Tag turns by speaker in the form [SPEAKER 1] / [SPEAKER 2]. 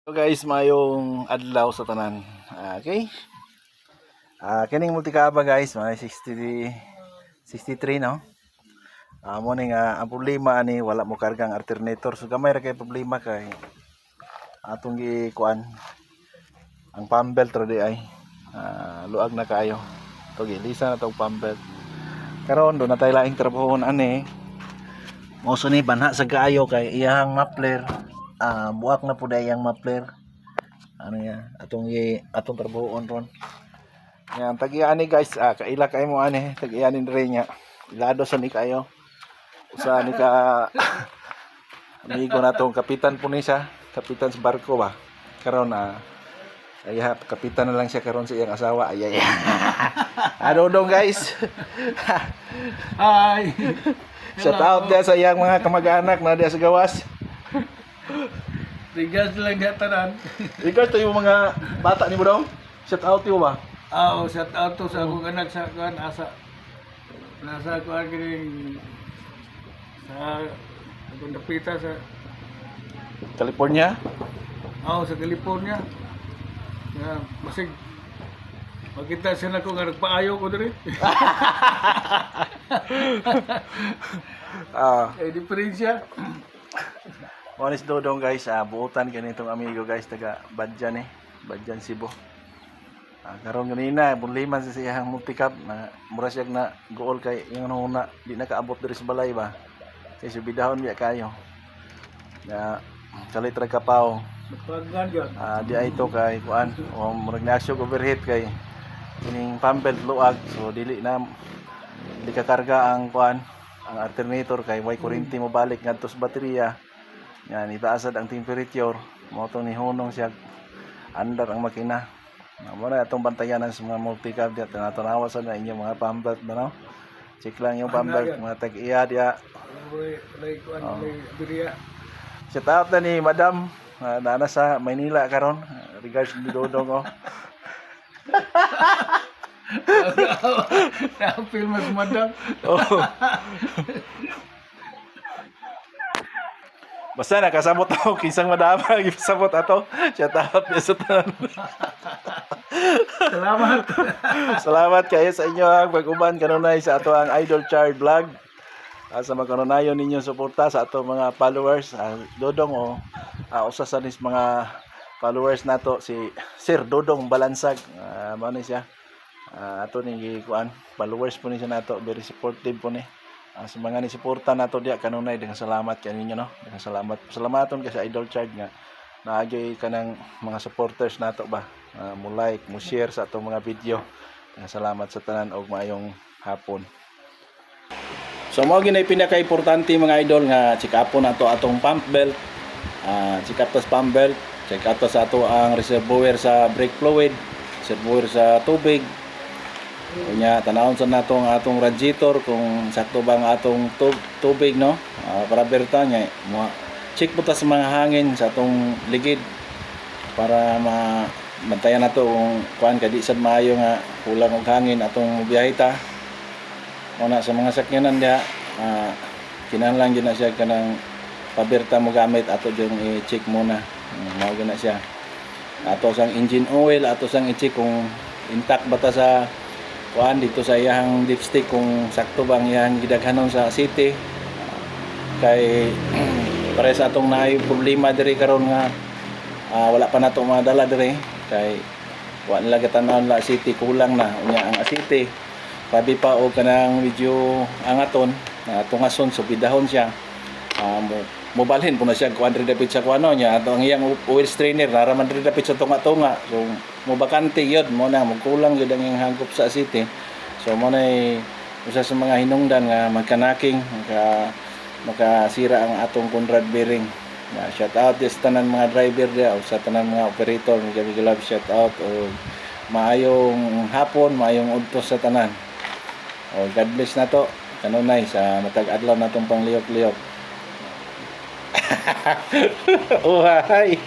[SPEAKER 1] So guys, mayong adlaw sa tanan. Okay? Kining multikaba guys, may 63 no. Mo ning ang problema ani wala mo kargang alternator. So gamay ra kay problema kay atong gikuan ang pump belt ra di ay luag na kaayo. To gilisa na tong pump belt. Karon do na tay laing trabahon ani. Mo ni banha sa kaayo kay iyang muffler buak na pud iyang muffler. Ano ya atong trabahoon ron. Yan tag-iya ani guys, kaila kay mo ani, tag-iya ni dire nya. Ilado sa ni kayo. Usa ni ka amigo natong kapitan po ni siya, kapitan sa barko ba. Karon ay kapitan na lang siya karon sa iyang asawa. Ay. Dong guys.
[SPEAKER 2] Hi.
[SPEAKER 1] Shout out dia sa iyang mga kamag-anak na dia sa gawas.
[SPEAKER 2] Tigas lang gatanan.
[SPEAKER 1] Ikaw to yung mga bata ni mo daw? Shout out yo ba?
[SPEAKER 2] Shout out to sa akong anak sa kuan asa. Nasa kuan kini sa akong dapita sa
[SPEAKER 1] California?
[SPEAKER 2] sa California. Masig makita siya na ko nga nagpaayo ko diri. Diferensya.
[SPEAKER 1] Honest Dodong guys, buutan ganitong amigo guys, taga Badjan Badjan Cebu. Karon ganina, bunliman sa siyang multicab na mura siya na goal kay yung una di nakaabot diri sa balay ba. Kay subidahon biya kayo. Na kalit ra kapaw.
[SPEAKER 2] Magpagan gyud.
[SPEAKER 1] Di ay to kay kuan, murag na-shock overheat kay kining pump belt luag, so dili ka karga ang kuan, ang alternator kay way kuryente mo balik ngadto sa baterya. Yan, itaasad ang temperature. Mo to ni hunong siya andar ang makina. Mo na atong bantayanan sa mga multicab diya tanawa sa na inyong mga pump belt ba no? Check lang yung pump belt, mga tag-iya diya. Shout out na ni Madam na sa Maynila karon. Regards ni Dodong
[SPEAKER 2] Na-feel mas madam.
[SPEAKER 1] Basta nakasabot ako kinsang madama gipasabot ato. Shout out niya sa tanan.
[SPEAKER 2] Salamat.
[SPEAKER 1] Salamat kayo sa inyo ang pag-uban kanunay sa ato ang Idol Child Vlog. Sa magkanunayon ninyo suporta sa ato mga followers. Dodong usa sa nis mga followers nato si Sir Dodong Balansag. Mao ni siya. Ato ni kuan followers po ni siya nato, very supportive po ni. Sa mga ni suporta nato diya kanunay dengan salamat kaninyo no. Dengan salamaton ka sa Idol Child nga naagay kanang mga supporters nato ba. Mo like, mo share sa atong mga video. Dengan salamat sa tanan og maayong hapon. So mao ginay pinaka-importante mga idol nga check upon nato atong pump belt. Check up tas pump belt, check up sa ato ang reservoir sa brake fluid, reservoir sa tubig. Kunya tanawon sa nato ang atong radiator kung sakto ba ang atong tubig no. Para berta nya check po ta sa mga hangin sa atong ligid para bantayan nato kung kuan kadi sad maayo nga kulang og hangin atong biyahe ta. Una sa mga sakyanan dia kinahanglan gyud na siya kanang paberta mo gamit ato jung i-check muna. Mao gyud na siya. Ato sang engine oil, ato sang i-check kung intact ba ta sa kuan dito sa iyang dipstick kung sakto bang iyang gidaghanon sa city. Kay pare sa atong naay problema diri karon nga wala pa nato madala diri kay wa nila gatanon la city kulang na unya ang city. Pabi pa og kanang medyo angaton tungason so bidahon siya. Mobalhin po na siya kuan dapit sa kuano niya ato ang iyang oil strainer naraman diri dapit sa tunga-tunga. So mobakante yun mo na magkulang yun ang iyang hangkop sa city. So mo na usa sa mga hinungdan nga magkanaking makasira ang atong Conrad bearing. Shout out sa tanan mga driver dia o sa tanan mga operator mga shout out o maayong hapon, maayong udtos sa tanan. O God bless na to kanunay sa matag adlaw natong pangliyok-liyok. Oh, hi.